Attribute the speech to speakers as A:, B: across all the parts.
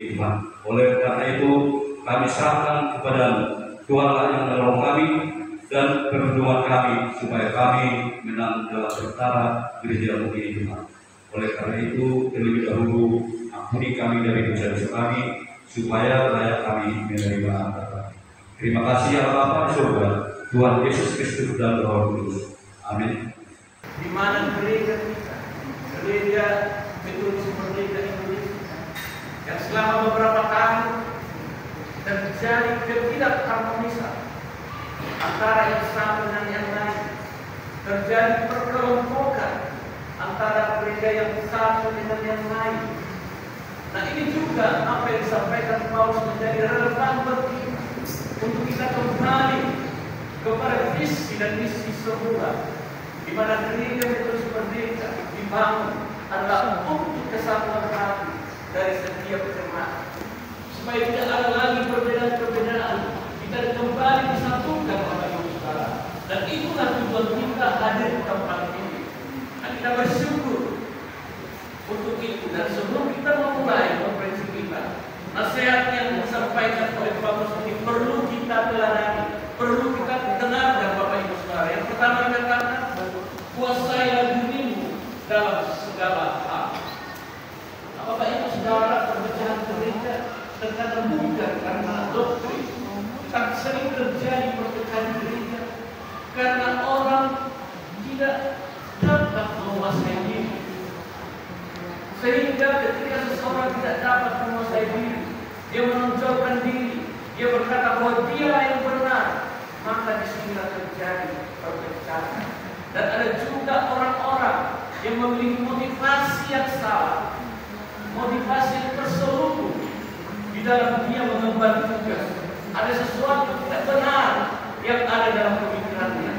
A: Tuhan. Oleh karena itu kami serahkan kepada Tuhanlah yang menolong kami dan perjuangan kami supaya kami menang dalam perkara gereja ini Tuhan. Oleh karena itu terlebih dahulu ampuni kami dari dosa-dosa kami supaya layak kami menerima Tuhan. Terima kasih ya Bapa di surga, Tuhan Yesus Kristus dan Roh Kudus. Amin.
B: Di mana gereja kita, gereja Metodis Merdeka Indonesia, yang selama beberapa tahun terjadi ketidakharmonisan antara yang satu dengan yang lain, terjadi perkelompokan antara gereja yang satu dengan yang lain. Nah, ini juga apa yang disampaikan Paulus menjadi relevan bagi kita untuk kita kembali kepada visi dan misi semula, di mana gereja Metodis Merdeka dibangun adalah untuk kesatuan hati dari setiap jemaat, supaya tidak ada lagi perbedaan-perbedaan, kita kembali disatukan Bapak Ibu Saudara. Dan itulah tujuan kita hadir di tempat ini. Nah, kita bersyukur untuk itu. Dan sebelum kita memulai konferensi kita, nasihat yang disampaikan oleh Paulus ini perlu kita teladani, perlu kita dengarkan Bapak Ibu Saudara. Yang pertama dikatakan, kuasailah dirimu dalam segala hal. Bapak Ibu Saudara, perpecahan gereja terkadang bukan karena doktrin, tapi sering terjadi perpecahan gereja karena orang tidak dapat menguasai diri. Sehingga ketika seseorang tidak dapat menguasai diri, dia menonjolkan diri, dia berkata bahwa dia yang benar, maka disinilah terjadi perpecahan. Dan ada juga orang-orang yang memiliki motivasi yang salah, motivasi yang terselubung di dalam dia mengemban tugas. Ada sesuatu tidak benar yang ada dalam pemikirannya.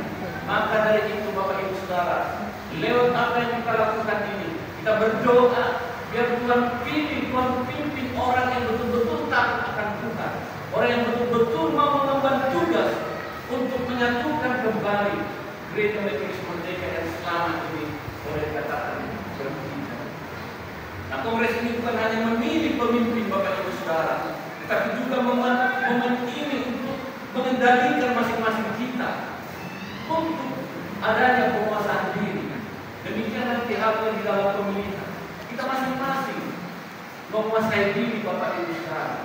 B: Maka dari itu Bapak Ibu Saudara, lewat apa yang kita lakukan ini, kita berdoa biar Tuhan pilih, Tuhan pimpin orang yang betul-betul takut akan Tuhan, orang yang betul-betul mau mengemban tugas untuk menyatukan kembali gereja Metodis Merdeka yang selama ini boleh dikatakan berbeda. Nah, kongres ini bukan hanya memilih pemimpin Bapak Ibu Saudara, tetapi juga momen ini untuk mengendalikan masing-masing kita untuk adanya penguasaan diri. Demikian nanti halnya di dalam pemilihan. Kita masing-masing menguasai diri Bapak Ibu Saudara,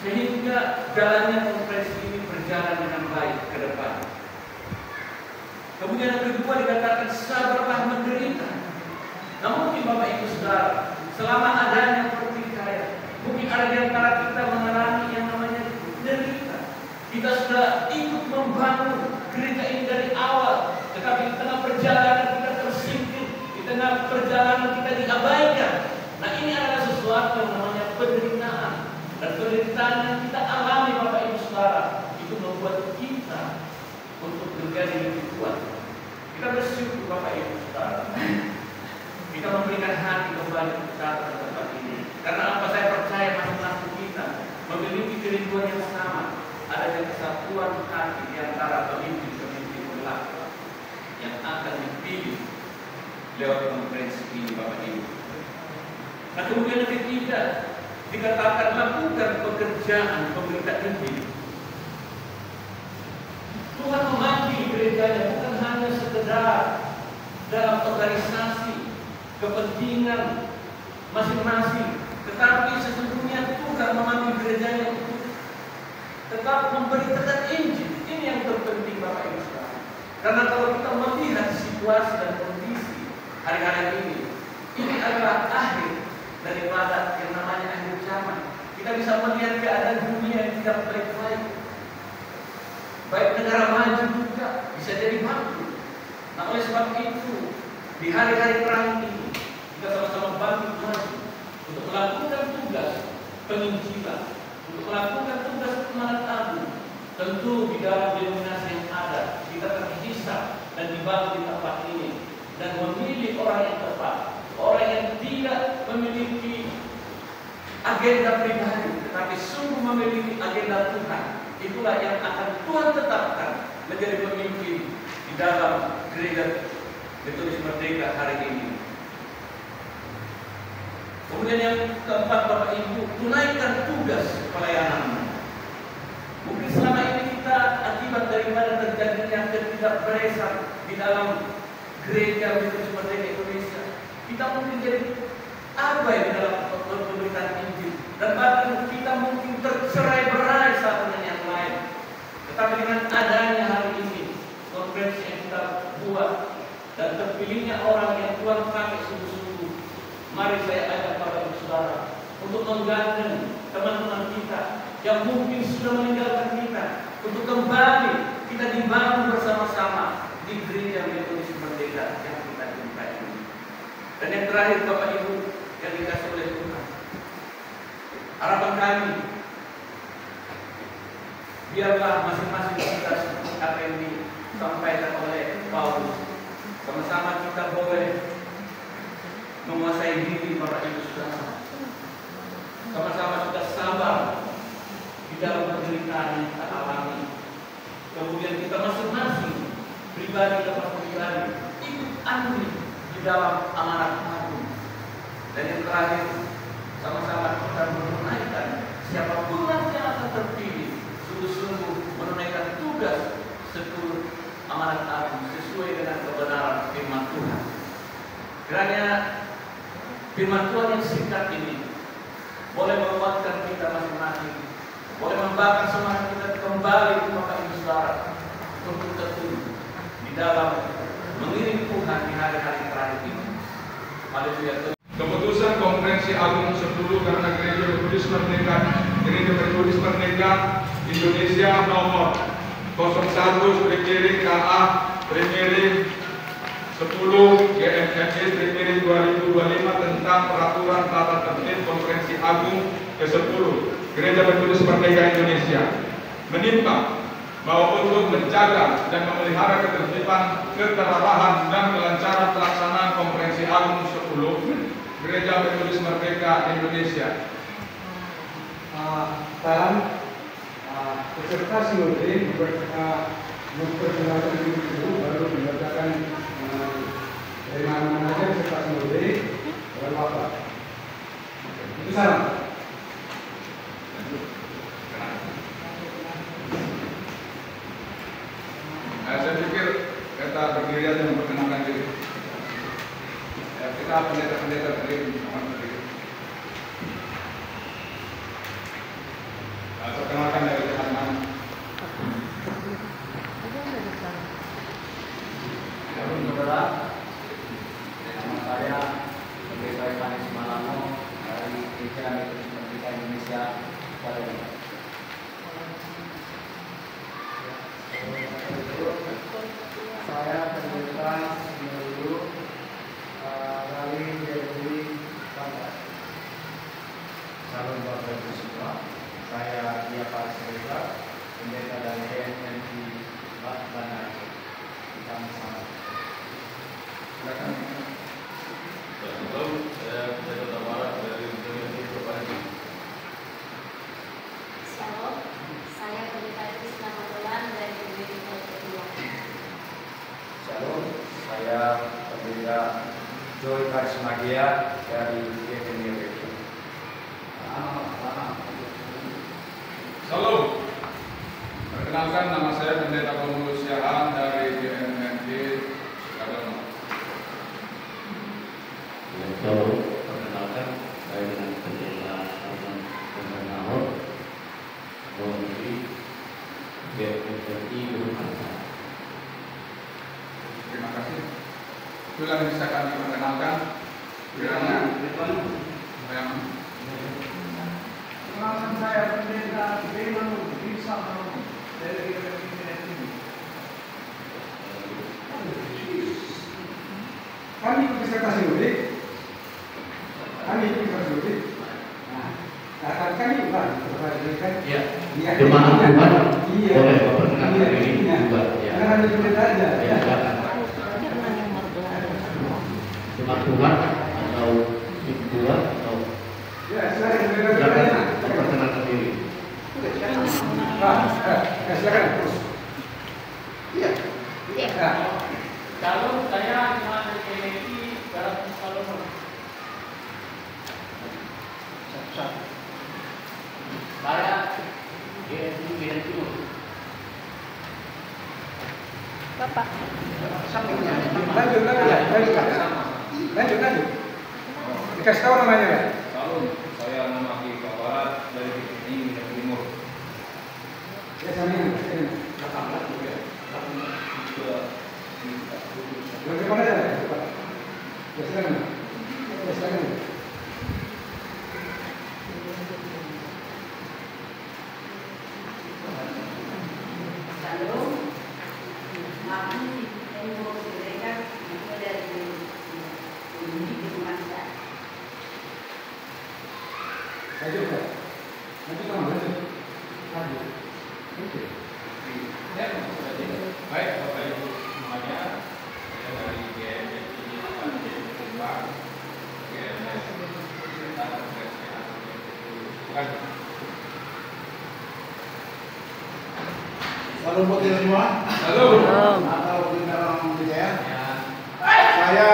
B: sehingga jalannya konferensi ini berjalan dengan baik ke depan. Kemudian yang kedua dikatakan sabarlah menderita. Nah, mungkin Bapak Ibu Saudara, selama adanya pertikaian, mungkin ada di antara kita mengalami yang namanya derita. Kita sudah ikut membangun gereja ini dari awal, tetapi di tengah perjalanan kita tersingkir, di tengah perjalanan kita diabaikan. Nah, ini adalah sesuatu yang namanya penderitaan. Dan penderitaan yang kita alami Bapak Ibu Saudara, itu membuat kita untuk menjadi lebih kuat. Kita bersyukur Bapak Ibu Saudara, kita memberikan hati kembali kita ke tempat ini. Karena apa? Saya percaya masing-masing kita memiliki kerinduan yang sama. Ada kesatuan hati di antara pemimpin-pemimpin belakang yang akan dipilih lewat konferensi ini Bapak Ibu. Nah, kemudian yang ketiga dikatakan lakukan pekerjaan pemberita Injil. Tuhan memanggil gerejanya bukan hanya sekedar dalam organisasi kepentingan masing-masing, tetapi sesungguhnya Tuhan memanggil gerejanya untuk tetap memberitakan Injil. Ini yang terpenting Bapak Ibu Saudara. Karena kalau kita melihat situasi dan kondisi hari-hari ini adalah akhir daripada yang namanya akhir zaman. Kita bisa melihat keadaan dunia yang tidak baik-baik. Baik negara maju juga bisa jadi bangkrut. Nah, oleh sebab itu di hari-hari perang ini kita sama-sama bangkit maju untuk melakukan tugas penginjilan, untuk melakukan tugas amanat agung. Tentu di dalam denominasi yang ada kita terhisap dan dibangun di tempat ini dan memilih orang yang tepat, orang yang tidak memiliki agenda pribadi, tetapi sungguh memiliki agenda Tuhan. Itulah yang akan Tuhan tetapkan menjadi pemimpin di dalam gereja Metodis Merdeka hari ini. Kemudian yang keempat, Bapak Ibu, tunaikan tugas pelayananmu. Mungkin selama ini kita akibat daripada terjadinya ketidakberesan di dalam gereja Metodis Merdeka Indonesia, kita mungkin jadi abai di dalam pemberitaan Injil, dan bahkan kita mungkin tercerai-berai satu dengan yang lain. Tetapi dengan adanya hari ini, konferensi yang kita buat dan terpilihnya orang yang Tuhan pakai sungguh-sungguh, mari saya ajak Bapak Ibu Saudara untuk menggandeng teman-teman kita yang mungkin sudah meninggalkan kita, untuk kembali kita dibangun bersama-sama di gereja Metodis Merdeka yang kita cintai ini. Dan yang terakhir, Bapak Ibu yang dikasih oleh Tuhan, harapan kami, biarlah masing-masing kita apa yang disampaikan oleh Paulus, sama-sama kita boleh menguasai diri Bapak Ibu Saudara, sama-sama kita sabar di dalam penderitaan yang kita alami. Kemudian kita masing-masing pribadi lepas pribadi ikut andil di dalam amanat agung. Dan yang terakhir, sama-sama kita menunaikan siapapun nanti yang akan terpilih sungguh-sungguh menunaikan tugas seluruh amanat agung sesuai dengan kebenaran firman Tuhan. Kiranya firman Tuhan yang singkat ini boleh menguatkan kita masing-masing, boleh membakar semangat kita kembali ke Bapak Ibu Saudara untuk tekun di dalam mengiring Tuhan di hari-hari terakhir ini. Haleluya.
C: Keputusan Konferensi Agung 10 karena Gereja Metodis Merdeka Indonesia nomor 01/KA/10 GMMI/2025 tentang peraturan tata tertib Konferensi Agung ke-10 Gereja Metodis Merdeka Indonesia menimbang bahwa untuk menjaga dan memelihara ketertiban, keterawahan, dan kelancaran pelaksanaan Konferensi Agung 10 Gereja Metodis Merdeka Indonesia.
D: Dan peserta sinode memperkenalkan diri dulu, baru dibacakan dari mana saja peserta sinode dan apa. Itu salam.
C: Saya pikir kita berdiri aja memperkenalkan diri. Kita pendeta-pendeta berdiri. Perkenalkan dari teman-teman.
E: Saudara, nama saya Pendeta Yohanes Malamo dari Gereja Metodis Merdeka Indonesia, Jakarta. Saya pendeta dulu dari Dewi Bangka. Salam Bapak Ibu semua. Saya Diapa Serega, pendeta dari GMMI Bangka. Sama-sama. Silakan.
A: Halo, saya pendeta Tamara dari GMMI Bangka.
F: Shalom, saya pendeta Krisna Madolan dari GMMI Bangka.
E: Shalom, saya pendeta Joy Karismagia dari GMMI Bangka.
C: Salam. Perkenalkan, nama saya Pendeta Paulus Yahan dari GMMI Jakarta.
A: Halo, perkenalkan saya dengan pendeta Arman Pembenahor dari GMMI Jakarta.
C: Terima kasih. Itulah yang bisa kami perkenalkan. Kiranya
B: Perkenalkan saya pendeta Bimanu Bisa dari GMMI.
D: Kami peserta sinode. Kami bukan kan?
A: Iya.
D: Iya.
A: Jemaat Tuhan.
D: Iya.
A: Boleh memperkenalkan diri juga. Ya.
D: Karena hanya pendeta aja.
A: Ya, silakan. Jemaat Tuhan atau ibu Tuhan atau
D: Ya, silakan pendeta
A: silakan
D: bertanya.
A: memperkenalkan diri.
D: Silakan terus. Iya.
F: Iya.
B: Kalau saya jemaat dari GMMI Barat Salomo. Saya GMI Medan Timur.
F: Bapak.
D: Lanjut. Dikasih tahu namanya kan?
C: Salam, saya nama Ki Barat dari GMI Medan Timur.
D: Ya, sambil. Bagaimana ya? Ya, silakan.
G: Salam, maaf saya mau sampaikan dari ini di rumah saya.
D: Lanjut. Oke.
C: Ya, baik Bapak Ibu semuanya, saya dari GMI Timur, GMS
H: Salam buat kita semua.
C: Halo.
H: Atau Bintang Wijaya. Saya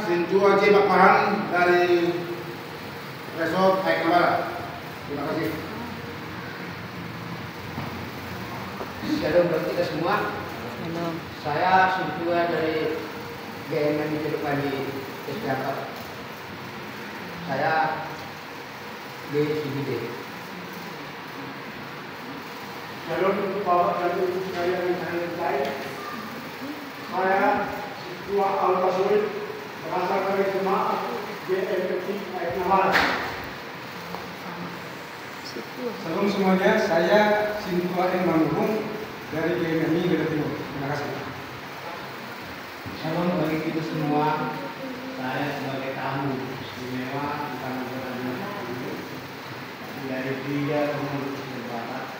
H: Sintu Haji Bakmahan dari Resort Aik Barat. Terima kasih.
I: Shalom buat kita semua. Saya Sintua dari GMM Kehidupan di Jakarta. Saya di CBD.
H: Shalom untuk Bapak dan Ibu sekalian yang saya cintai. Saya Ketua Al-Basuri berasal dari jemaat GMI Aik Barat.
D: Salam semuanya, saya Sintua M. Manurung dari GMI Medan Timur. Terima kasih.
I: Shalom bagi kita semua. Saya sebagai tamu istimewa bukan dari tiga pengurus Barat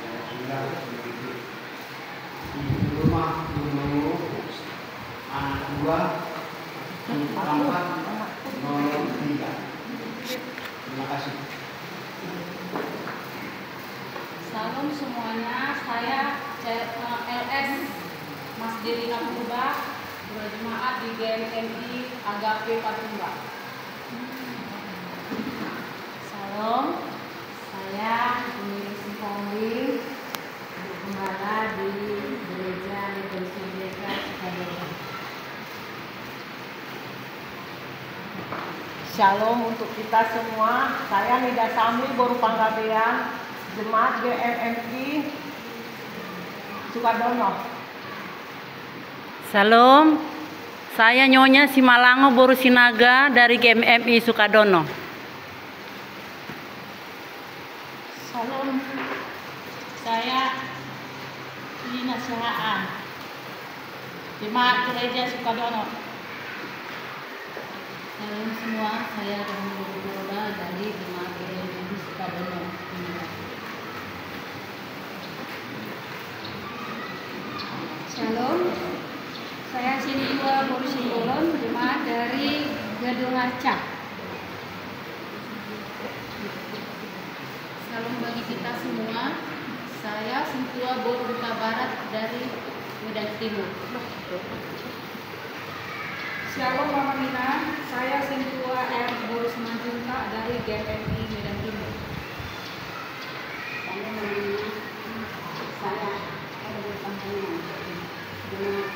I: yang sudah begitu di rumah mengurus anak buah 403. Terima kasih.
F: Salam semuanya, saya LS Mas Dirina Purba, berjemaat di GMI Agape Patumba. Salam, saya Umi Simpongwing, bergembala di Gereja Revolusi Merdeka Sukadono.
J: Shalom untuk kita semua. Saya Nida Samli Boru Panggabean, Jemaat GMI Sukadono.
K: Salam, saya Nyonya Simalango Boru Sinaga dari GMI Sukadono.
F: Salam, saya Lina Sihaan, Jemaat Gereja Sukadono. Salam semua, saya Romo Boda dari Jemaat GMI Sukadono.
G: Shalom, saya Siniwa Boru Simbolon, jemaat dari Gedung Arca.
F: Salam bagi kita semua, saya Sintua Boru Duta Barat dari Medan Timur.
G: Shalom Mama Mina, saya Sintua R. Boru Semanjunta dari GMI Medan Timur. Saya Mama Mina, saya R. Boru Pangkalan, jemaat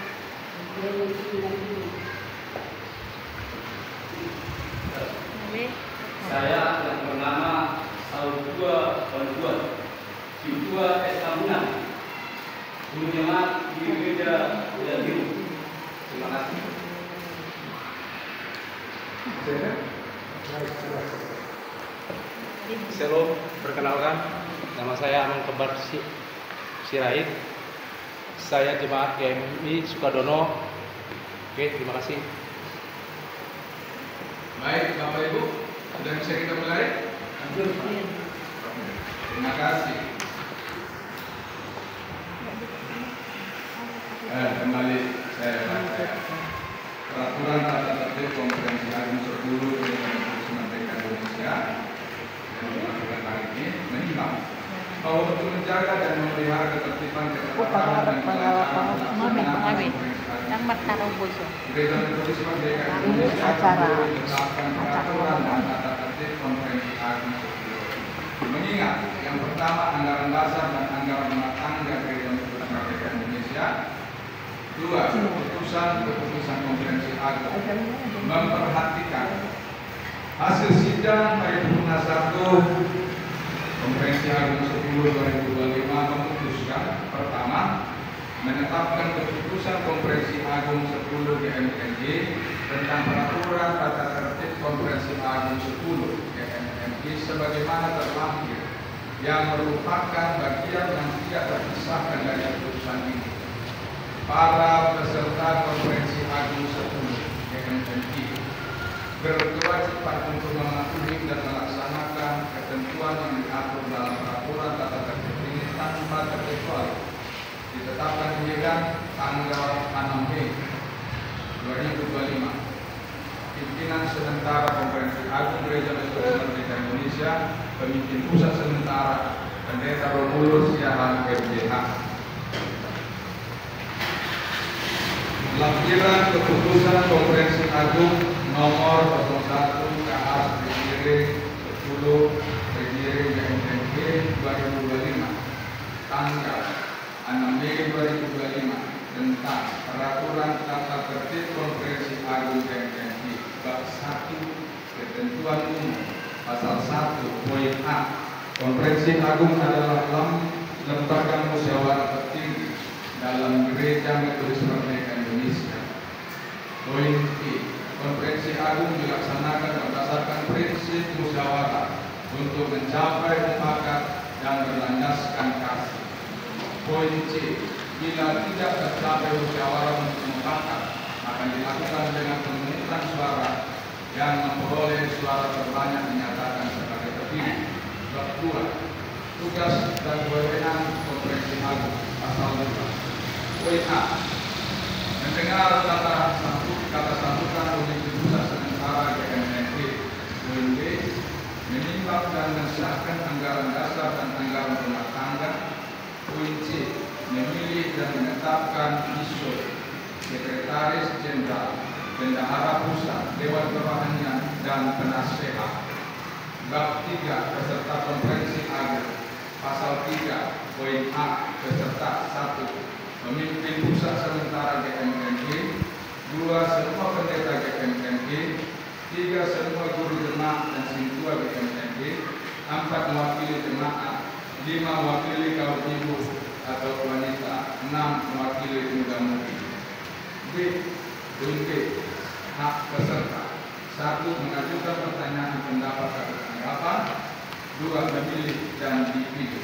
G: GMI Medan Timur.
A: Saya yang bernama Saudua Banduan, Sintua S. Tamunan, guru jemaat di Gereja Medan Timur. Terima kasih.
L: Shalom, perkenalkan, nama saya Amang Kembar Sirait. Saya jemaat GMI Sukadono. Oke, terima kasih.
C: Baik Bapak Ibu, sudah bisa kita mulai? Terima kasih. Kembali saya baca. Peraturan tata tertib Konferensi Agung 10 Republik Merdeka Indonesia yang dilakukan hari ini menimbang bahwa untuk menjaga dan memelihara ketertiban keteraturan dan kelancaran pelaksanaan Konferensi Agung Gereja Republik Merdeka Indonesia perlu menetapkan peraturan dan tata tertib tertib Konferensi Agung Sepuluh. Mengingat yang pertama anggaran dasar dan anggaran rumah tangga Gereja Metodis Merdeka Indonesia. Dua, keputusan Konferensi Agung memperhatikan hasil sidang paripurna 1 Konferensi Agung 10 2025 memutuskan pertama, menetapkan keputusan Konferensi Agung 10 GMMI tentang peraturan tata tertib Konferensi Agung 10 GMMI sebagaimana terlampir yang merupakan bagian yang tidak terpisahkan dari keputusan ini. Para peserta Konferensi Agung 10 GMMI berkewajiban untuk mematuhi dan melaksanakan ketentuan yang diatur dalam peraturan tata tertib ini tanpa terkecuali. Ditetapkan di Medan tanggal 6 Mei 2025. Pimpinan sementara Konferensi Agung Gereja Metodis Merdeka Indonesia, pemimpin pusat sementara Pendeta Romulus Siahaan MPH. Lampiran keputusan Konferensi Agung nomor 01 KA PGR 10 PGR GMMI 2025 tanggal 6 Mei 2025 tentang peraturan tata tertib Konferensi Agung GMMI bab 1 ketentuan umum pasal 1 poin A. Konferensi Agung adalah lembaga musyawarah tertinggi dalam Gereja Metodis Merdeka Indonesia. Poin B. Konferensi Agung dilaksanakan berdasarkan prinsip musyawarah untuk mencapai mufakat dan berlandaskan kasih. Poin C. Bila tidak tercapai musyawarah untuk mufakat, akan dilakukan dengan pemungutan suara yang memperoleh suara terbanyak dinyatakan sebagai terpilih. Bab 2. Tugas dan wewenang Konferensi Agung pasal 2. Poin A. Mendengar kata sambutan oleh pusat sementara GMMI. Poin B. Menimbang dan mensahkan anggaran dasar dan anggaran rumah tangga. Poin C. Memilih dan menetapkan ISO, Sekretaris Jenderal, Bendahara Pusat, Dewan Kerohanian, dan Penasehat. Bab 3. Peserta Konferensi Agung. Pasal 3. Poin A. Peserta 1. Pemimpin pusat sementara GMMI. 2. Semua pendeta GMMI. 3. Semua guru jemaat dan sintua GMMI. 4. Mewakili jemaat. 5. Mewakili kaum ibu atau wanita. 6. Mewakili muda-mudi. Poin B. Hak peserta. 1. Mengajukan pertanyaan pendapat atau tanggapan. 2. Memilih dan dipilih.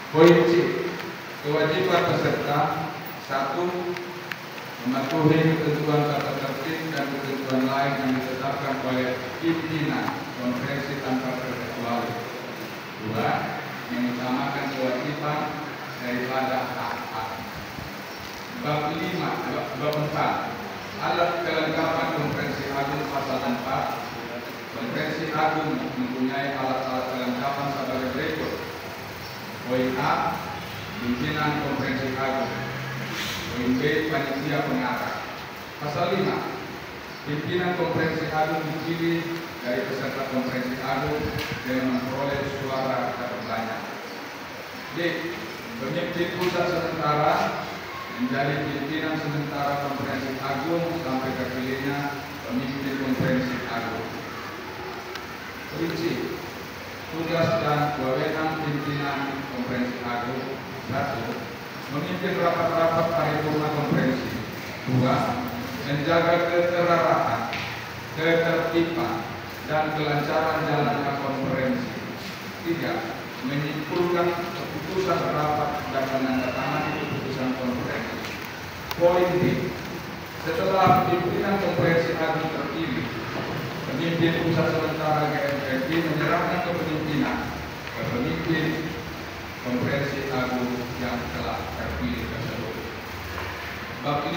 C: Poin C. Kewajiban peserta. 1. Mematuhi ketentuan tata tertib dan ketentuan lain yang ditetapkan oleh pimpinan konferensi tanpa terkecuali. 2. Mengutamakan kewajiban daripada hak-hak. Bab 4. Alat kelengkapan Konferensi Agung pasal 4. Konferensi Agung mempunyai alat-alat kelengkapan sebagai berikut. Poin A. Pimpinan Konferensi Agung. Poin B. Panitia pengarah. Pasal 5. Pimpinan Konferensi Agung dipilih dari peserta Konferensi Agung dengan memperoleh suara terbanyak. D. Pemimpin pusat sementara menjadi pimpinan sementara Konferensi Agung sampai terpilihnya pemimpin Konferensi Agung. Prinsip tugas dan wewenang pimpinan Konferensi Agung. 1. Memimpin rapat-rapat paripurna konferensi. 2. Menjaga keterarahan, ketertiban, dan kelancaran jalannya konferensi. 3. Menyimpulkan keputusan rapat dan menandatangani keputusan konferensi. Poin B. Setelah pimpinan Konferensi Agung terpilih, pemimpin pusat sementara GMMI menyerahkan kepemimpinan ke pemimpin Konferensi Agung yang telah terpilih tersebut. Bab 5.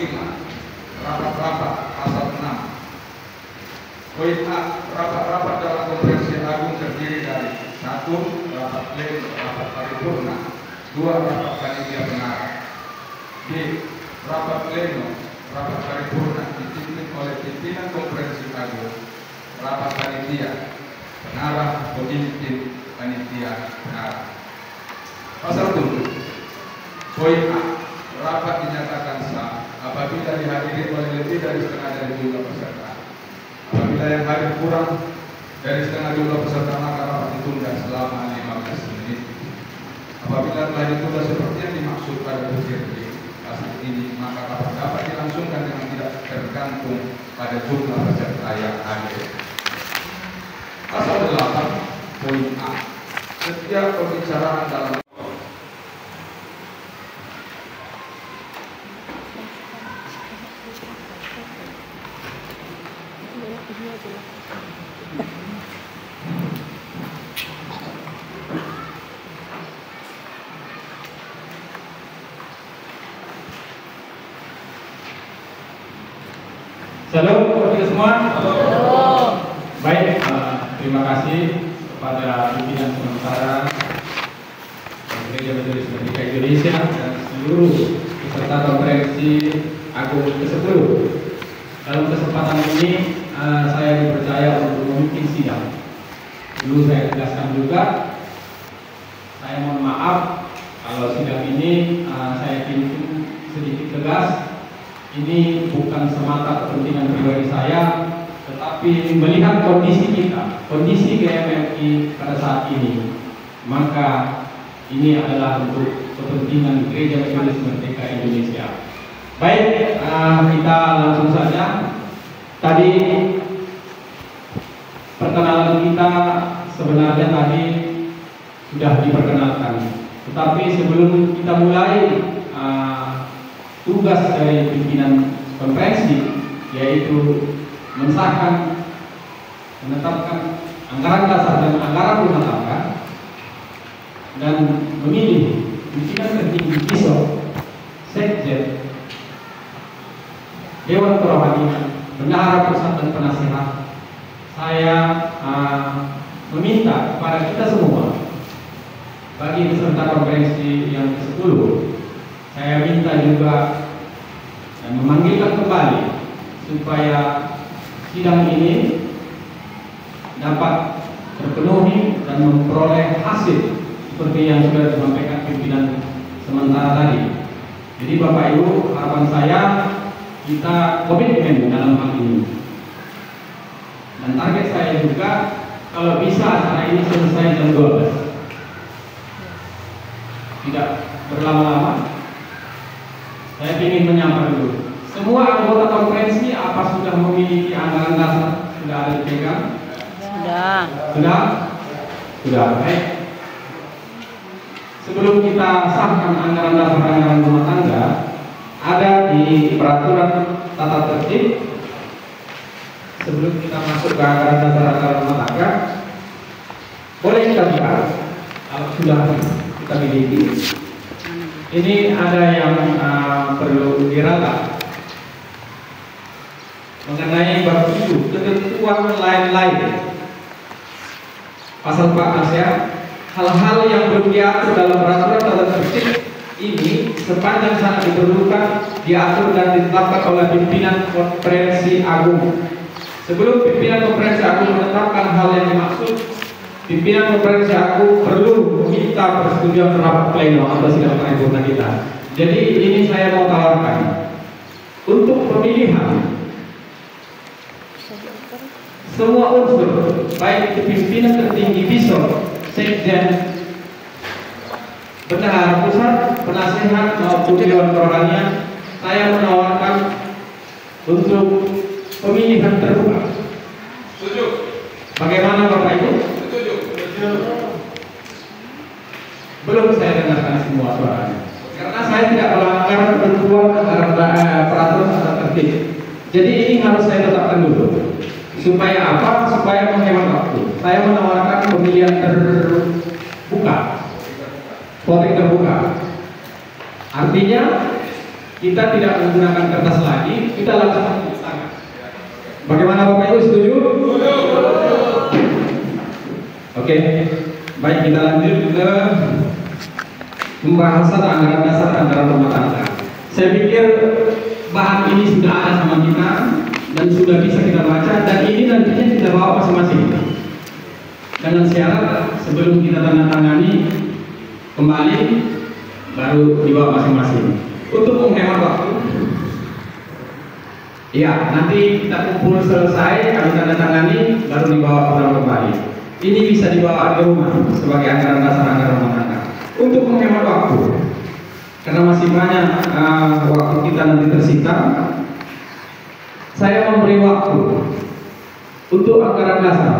C: Rapat-rapat pasal 6. Poin A. Rapat-rapat dalam Konferensi Agung terdiri dari 1. Rapat pleno, rapat paripurna. 2. Rapat panitia pengarah. B. Rapat pleno, rapat paripurna dipimpin oleh pimpinan Konferensi Agung, rapat panitia, pengarah, pemimpin panitia pengarah. Pasal 7. Poin A. Rapat dinyatakan sah apabila dihadiri oleh lebih dari setengah dari jumlah peserta. Apabila yang hadir kurang dari setengah jumlah peserta, maka rapat ditunda selama 15 menit. Apabila telah ditunda seperti yang dimaksud pada pasal ini, maka rapat dapat dilangsungkan dengan tidak tergantung pada jumlah peserta yang hadir. Pasal 8. Poin A. Setiap pembicaraan dalam
M: Shalom kepada semua. Baik, terima kasih kepada pimpinan sementara Gereja Metodis Merdeka Indonesia dan seluruh peserta konferensi Agung ke-10. Dalam kesempatan ini saya dipercaya untuk memimpin sidang. Dulu saya tegaskan juga, saya mohon maaf kalau sidang ini saya pimpin sedikit tegas. Ini bukan semata kepentingan pribadi saya, tetapi melihat kondisi kita, kondisi GMMI pada saat ini, maka ini adalah untuk kepentingan Gereja Metodis Merdeka Indonesia. Baik, kita langsung saja. Tadi perkenalan kita sebenarnya tadi sudah diperkenalkan, tetapi sebelum kita mulai, tugas dari pimpinan konferensi yaitu mensahkan, menetapkan anggaran dasar dan anggaran rumah tangga dan memilih pimpinan tertinggi BISO, Sekjen, Dewan Kerohanian, Bendahara Pusat dan Penasehat. Saya meminta kepada kita semua, bagi peserta konferensi yang ke-10, saya minta juga memanggilkan kembali supaya sidang ini dapat terpenuhi dan memperoleh hasil seperti yang sudah disampaikan pimpinan sementara tadi. Jadi Bapak Ibu, harapan saya kita komitmen dalam hal ini. Dan target saya juga kalau bisa acara ini selesai jam 12. Tidak berlama-lama. Saya ingin menyapa dulu. Semua anggota konferensi apa sudah memiliki anggaran dasar? Sudah ada dipegang?
K: Sudah.
M: Sudah? Sudah. Baik. Sebelum kita sahkan anggaran dasar anggaran rumah tangga, ada di peraturan tata tertib. Sebelum kita masuk ke anggaran dasar anggaran rumah tangga, boleh kita buka kalau sudah kita miliki. Ini ada yang perlu diralat mengenai bab 7 ketentuan lain-lain. Pasal 4 ya, hal-hal yang belum diatur dalam peraturan tata tertib ini sepanjang sangat diperlukan diatur dan ditetapkan oleh pimpinan konferensi agung. Sebelum pimpinan konferensi agung menetapkan hal yang dimaksud, pimpinan konferensi agung perlu meminta persetujuan rapat pleno atau sidang paripurna kita. Jadi ini saya mau tawarkan untuk pemilihan semua unsur, baik itu pimpinan tertinggi BISO, Sekjen, Bendahara Pusat, Penasehat maupun Dewan Kerohanian, saya menawarkan untuk pemilihan terbuka.
C: Setuju.
M: Bagaimana Bapak Ibu?
C: Setuju.
M: Belum saya dengarkan semua suaranya, karena saya tidak melanggar ketentuan peraturan tata tertib. Jadi ini harus saya tetapkan dulu. Supaya apa? Supaya menghemat waktu. Saya menawarkan pemilihan terbuka, voting terbuka. Artinya kita tidak menggunakan kertas lagi, kita langsung tulis tangan. Bagaimana Bapak Ibu, setuju? Oke, baik, kita lanjut ke pembahasan anggaran dasar anggaran rumah tangga. Saya pikir bahan ini sudah ada sama kita. dan sudah bisa kita baca, dan ini nantinya kita bawa masing-masing dengan syarat sebelum kita tanda tangani kembali baru dibawa masing-masing untuk menghemat waktu. Ya, nanti kita kumpul selesai, kami tanda tangani, baru dibawa pulang kembali. Ini bisa dibawa di rumah sebagai anggaran dasar anggaran rumah tangga untuk menghemat waktu, karena masih banyak waktu kita nanti tersita. Saya memberi waktu untuk anggaran dasar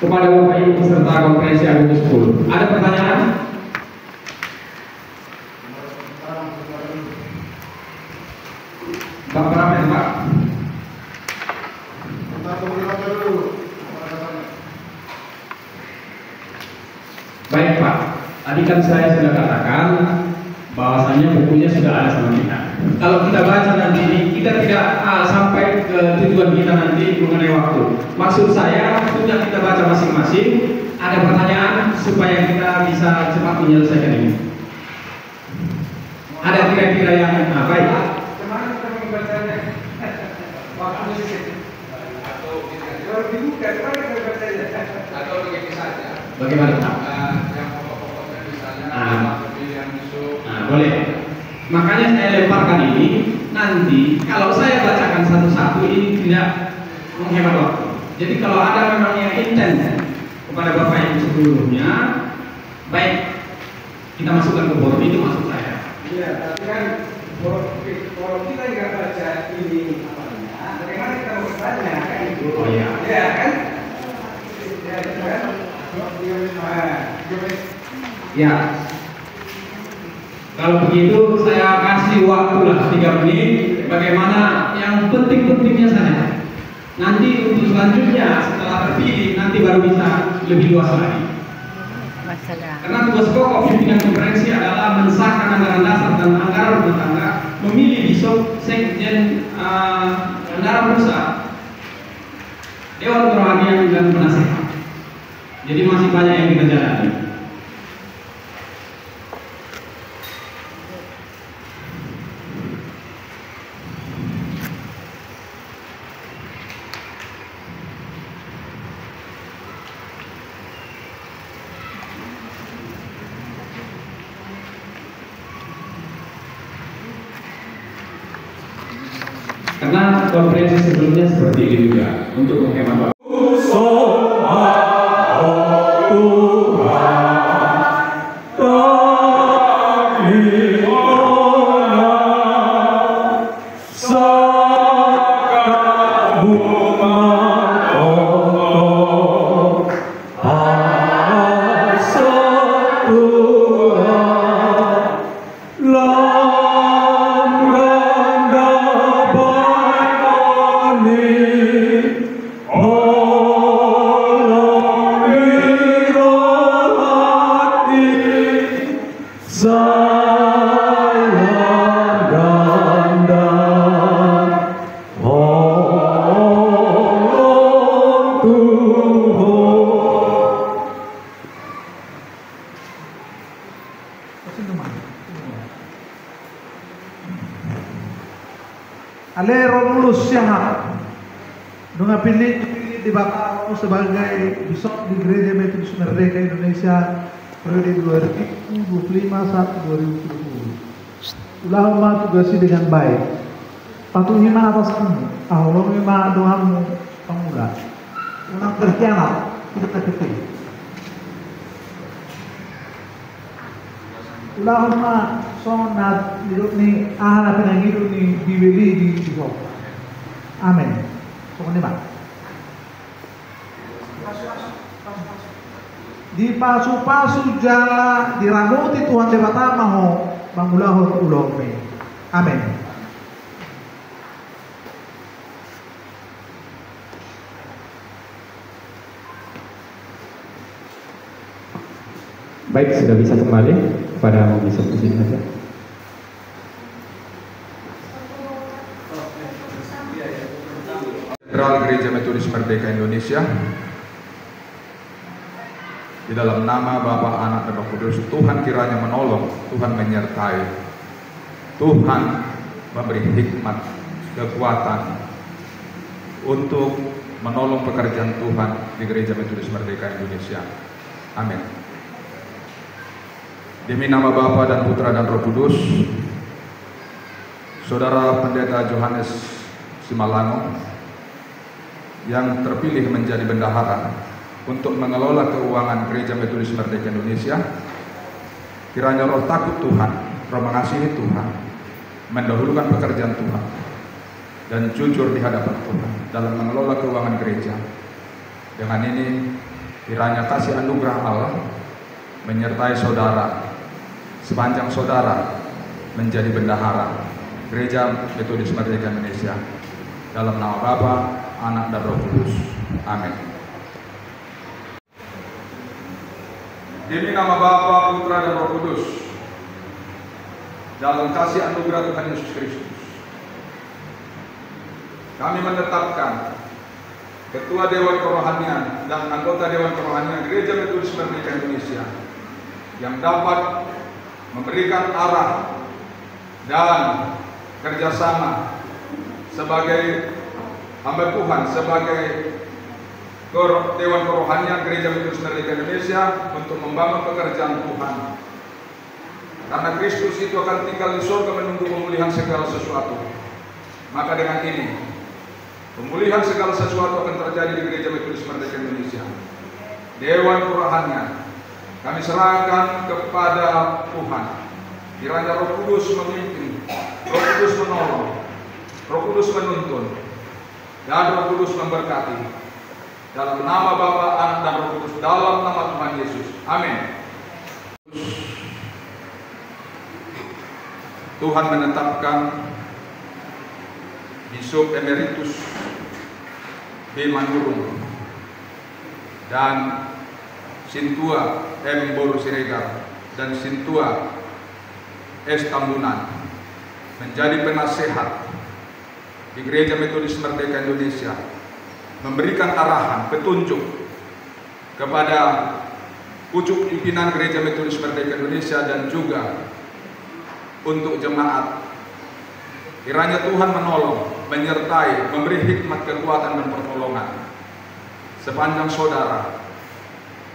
M: kepada Bapak Ibu peserta konferensi Agustus 10. Ada pertanyaan? Pak, berapa ya, Pak? Baik, Pak. Tadi kan saya sudah katakan bahwasanya bukunya sudah ada sama kita. Kalau kita baca nanti ini, kita tidak sampai ke tujuan kita nanti mengenai waktu. Maksud saya, sudah kita baca masing-masing. Ada pertanyaan supaya kita bisa cepat menyelesaikan ini. Ada kira-kira yang baik?
C: Atau begini saja.
M: Bagaimana, Pak?
C: Yang pokok-pokoknya misalnya
M: boleh. Makanya saya lemparkan ini. Nanti kalau saya bacakan satu-satu ini tidak menghemat waktu. Jadi kalau ada memang yang intens kepada Bapak Ibu sebelumnya, baik, kita masukkan ke board, itu maksud saya.
D: Iya, tapi kan kalau kita nggak baca ini apanya, bagaimana kita mau bertanya kan itu?
M: Oh iya.
D: Ya kan? Ya kan?
M: Ya. Kalau begitu saya kasih waktu lah 3 menit. Bagaimana yang penting-pentingnya saja. Nanti untuk selanjutnya setelah terpilih nanti baru bisa lebih luas lagi. Karena tugas pokok pimpinan konferensi adalah mensahkan anggaran dasar dan anggaran rumah tangga, memilih bisop, sekjen, bendahara pusat, dewan perwakilan dan penasehat. Jadi masih banyak yang kita jalani. Karena konferensi sebelumnya seperti ini juga untuk menghemat waktu.
N: Ale Romulus Syahab dengan pilih di Batam sebagai bisop di Gereja Metodis Merdeka Indonesia periode 2025-2020. Ulama tugasi dengan baik, patuhi atas kamu, Allah doamu pemula, unang terkianat kita ketik. Ulama sonat hidup ni anak hidup ni dibeli di bisop. Amin. Soalnya pak. Di pasu-pasu jala diramuti Tuhan debata maho bangulahor ulome. Amin.
M: Baik, sudah bisa kembali kepada mau bisa posisi saja.
C: Katedral Gereja Metodis Merdeka Indonesia, di dalam nama Bapa, Anak, dan Roh Kudus, Tuhan kiranya menolong, Tuhan menyertai, Tuhan memberi hikmat kekuatan untuk menolong pekerjaan Tuhan di Gereja Metodis Merdeka Indonesia. Amin. Demi nama Bapa dan Putra dan Roh Kudus, Saudara Pendeta Johannes Simalango yang terpilih menjadi bendahara untuk mengelola keuangan Gereja Metodis Merdeka Indonesia, kiranya roh takut Tuhan, roh mengasihi Tuhan, mendahulukan pekerjaan Tuhan, dan jujur di hadapan Tuhan dalam mengelola keuangan gereja. Dengan ini, kiranya kasih anugerah Allah menyertai saudara sepanjang saudara menjadi bendahara Gereja Metodis Merdeka Indonesia. Dalam nama Bapa, Anak, dan Roh Kudus. Amin. Demi nama Bapa, Putra, dan Roh Kudus, dalam kasih anugerah Tuhan Yesus Kristus, kami menetapkan Ketua Dewan Kerohanian dan anggota Dewan Kerohanian Gereja Metodis Merdeka Indonesia yang dapat memberikan arah dan kerjasama sebagai hamba Tuhan, sebagai Dewan Kerohanian Gereja Metodis Merdeka Indonesia untuk membangun pekerjaan Tuhan. Karena Kristus itu akan tinggal di surga menunggu pemulihan segala sesuatu. Maka dengan ini, pemulihan segala sesuatu akan terjadi di Gereja Metodis Merdeka Indonesia. Dewan Kerohanian kami serahkan kepada Tuhan. Kiranya Roh Kudus memimpin, Roh Kudus menolong, Roh Kudus menuntun, dan Roh Kudus memberkati. Dalam nama Bapa, Anak, dan Roh Kudus, dalam nama Tuhan Yesus. Amin. Tuhan menetapkan Bishop Emeritus B. Manurung dan Sintua M. Boru Siregar dan Sintua S. Tambunan menjadi penasehat di Gereja Metodis Merdeka Indonesia, memberikan arahan, petunjuk kepada pucuk pimpinan Gereja Metodis Merdeka Indonesia dan juga untuk jemaat. Kiranya Tuhan menolong, menyertai, memberi hikmat, kekuatan, dan pertolongan sepanjang saudara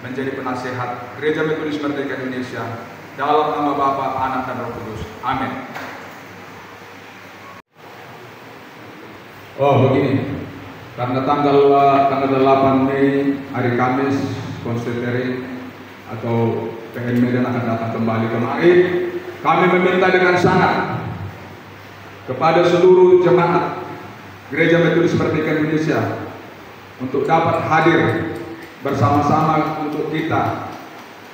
C: menjadi penasehat Gereja Metodis Merdeka Indonesia. Dalam nama Bapa, Anak, dan Roh Kudus. Amin. Oh begini, karena tanggal 8 Mei hari Kamis konstitusi atau PN Medan akan datang kembali kemari, kami meminta dengan sangat kepada seluruh jemaat Gereja Metodis Merdeka Indonesia untuk dapat hadir bersama-sama untuk kita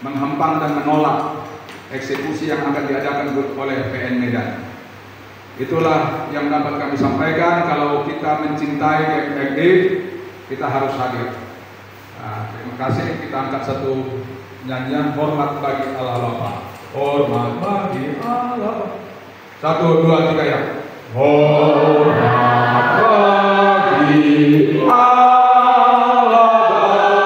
C: menghempang dan menolak eksekusi yang akan diadakan oleh PN Medan. Itulah yang dapat kami sampaikan. Kalau kita mencintai GMMD, kita harus hadir. Nah, terima kasih. Kita angkat satu nyanyian hormat bagi Allah Bapa. Hormat bagi Allah. 1, 2, 3 ya. Hormat bagi Allah Bapa.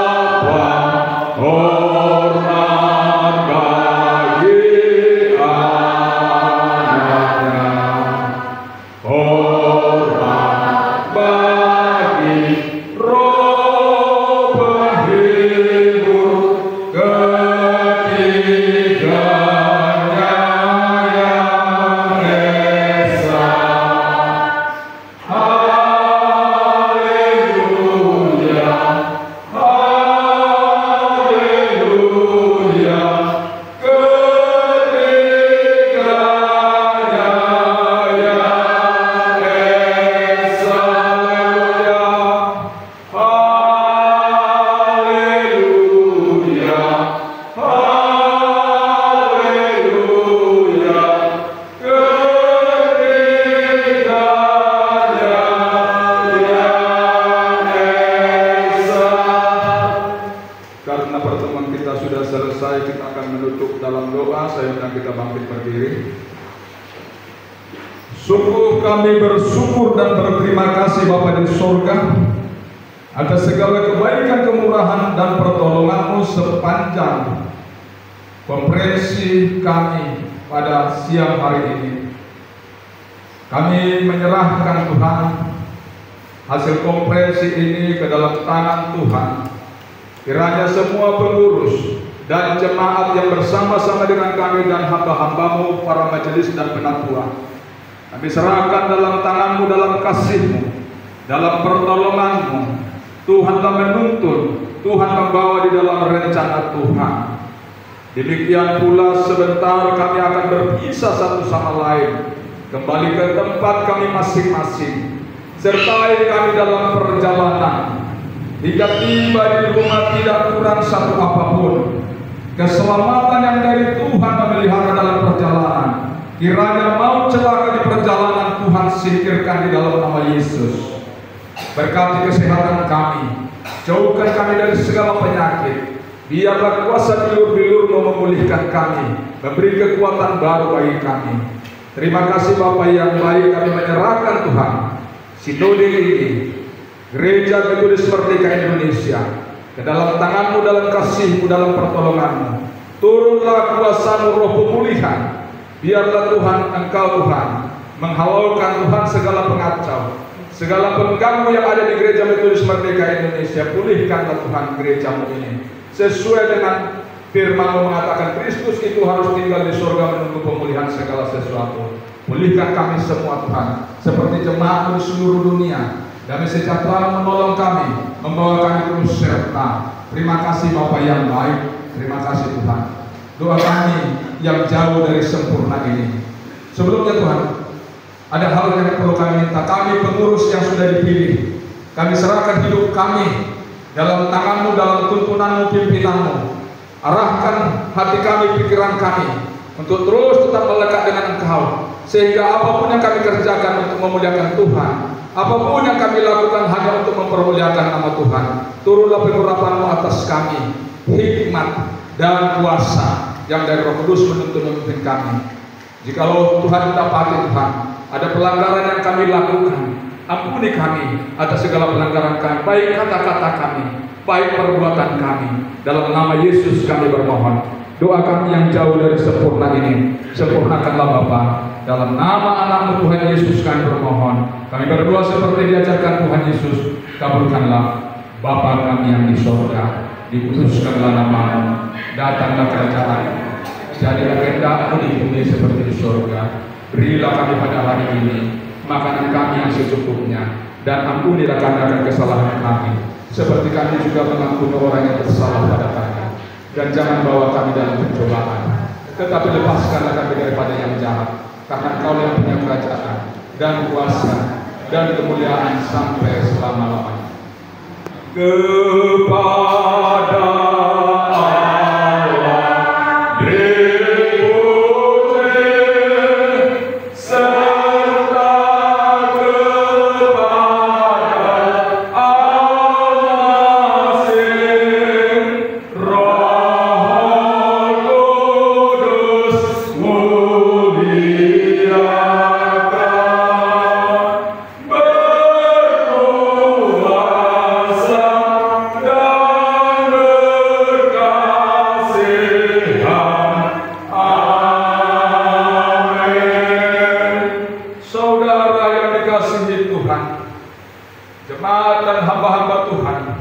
C: Hormat bagi anaknya. Hormat bagi Roh penghibur ketiganya yang esa. Haleluya, haleluya, ketiganya yang esa. Haleluya, haleluya, ketiganya yang esa. Karena pertemuan kita sudah selesai, kita akan menutup dalam doa. Saya undang kita bangkit berdiri. Sungguh kami bersyukur dan berterima kasih Bapa di surga atas segala kebaikan, kemurahan, dan pertolongan-Mu sepanjang konferensi kami pada siang hari ini. Kami menyerahkan Tuhan hasil konferensi ini ke dalam tangan Tuhan. Kiranya semua pengurus dan jemaat yang bersama-sama dengan kami dan hamba-hambamu, para majelis dan penatua, kami serahkan dalam tangan-Mu, dalam kasih-Mu, dalam pertolongan-Mu. Tuhanlah menuntun, Tuhan membawa di dalam rencana Tuhan. Demikian pula sebentar kami akan berpisah satu sama lain, kembali ke tempat kami masing-masing. Sertai kami dalam perjalanan hingga tiba di rumah tidak kurang satu apapun. Keselamatan yang dari Tuhan memelihara dalam perjalanan. Kiranya mau celaka di perjalanan, Tuhan singkirkan di dalam nama Yesus. Berkati kesehatan kami, jauhkan kami dari segala penyakit. Biarlah kuasa bilur-bilur memulihkan kami, memberi kekuatan baru bagi kami. Terima kasih Bapa yang baik, kami menyerahkan Tuhan sinode ini, Gereja Metodis Merdeka Indonesia, ke dalam tangan-Mu, dalam kasih-Mu, dalam pertolongan-Mu. Turunlah kuasa-Mu, roh pemulihan. Biarlah Tuhan, Engkau Tuhan menghalaukan Tuhan segala pengacau, segala pengganggu yang ada di Gereja Metodis Merdeka Indonesia. Pulihkanlah Tuhan gereja-Mu ini sesuai dengan firman-Mu mengatakan Kristus itu harus tinggal di surga menunggu pemulihan segala sesuatu. Pulihkan kami semua Tuhan, seperti jemaat di seluruh dunia. Damai sejahtera menolong kami, membawa kami terus serta. Terima kasih Bapa yang baik, terima kasih Tuhan. Doa kami yang jauh dari sempurna ini. Sebelumnya Tuhan, ada hal yang perlu kami minta. Kami pengurus yang sudah dipilih, kami serahkan hidup kami dalam tangan-Mu, dalam tuntunan-Mu, pimpinan-Mu. Arahkan hati kami, pikiran kami untuk terus tetap melekat dengan Engkau, sehingga apapun yang kami kerjakan untuk memuliakan Tuhan, apapun yang kami lakukan hanya untuk mempermuliakan nama Tuhan. Turunlah pengurapan-Mu atas kami, hikmat dan kuasa yang dari Roh Kudus menuntun memimpin kami. Jikalau Tuhan dapati Tuhan ada pelanggaran yang kami lakukan, ampuni kami atas segala pelanggaran kami, baik kata-kata kami, baik perbuatan kami. Dalam nama Yesus kami bermohon. Doa kami yang jauh dari sempurna ini, sempurnakanlah Bapa. Dalam nama anak-Mu Tuhan Yesus kami bermohon. Kami berdoa seperti diajarkan Tuhan Yesus. Kabulkanlah Bapa kami yang di sorga, dikuduskanlah nama-Mu, datanglah kerajaan-Mu, jadilah kehendak-Mu di bumi seperti di sorga. Berilah kami pada hari ini makanan kami yang secukupnya, dan ampunilah kami akan kesalahan kami, seperti kami juga mengampuni orang yang bersalah pada kami. Dan jangan bawa kami dalam pencobaan, tetapi lepaskanlah kami daripada yang jahat, karena Engkau yang punya kerajaan dan kuasa dan kemuliaan sampai selama-lamanya. Kepada Allah dipuji serta kepada Allah sing Roh Kudus muliakan, berkuasa dan berkasihan. Amin. Saudara yang dikasihi Tuhan, jemaat dan hamba-hamba Tuhan,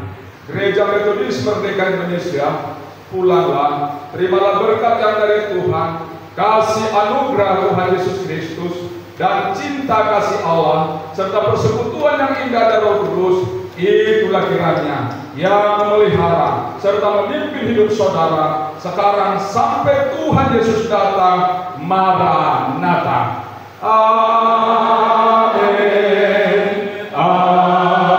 C: Gereja Metodis Merdeka Indonesia, pulanglah, terimalah berkat yang dari Tuhan, kasih anugerah Tuhan Yesus Kristus, dan cinta kasih Allah, serta persekutuan yang indah dari Roh Kudus. Itulah kiranya yang memelihara serta memimpin hidup saudara sekarang sampai Tuhan Yesus datang. Maranatha. Amin. Amin.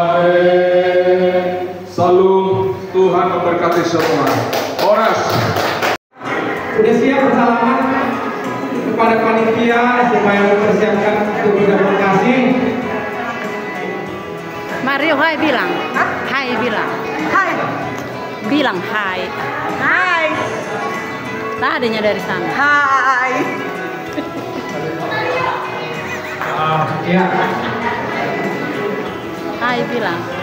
C: Amin. Salam, Tuhan memberkati semua. Oras.
D: Sudah siap bersalaman kepada panitia supaya mempersiapkan untuk berkomunikasi.
K: Mario, hai bilang. Hai bilang.
J: Hai.
K: Bilang hai.
J: Hai.
K: Tadinya dari sana.
J: Hai.
D: Ya.
K: Hai bilang.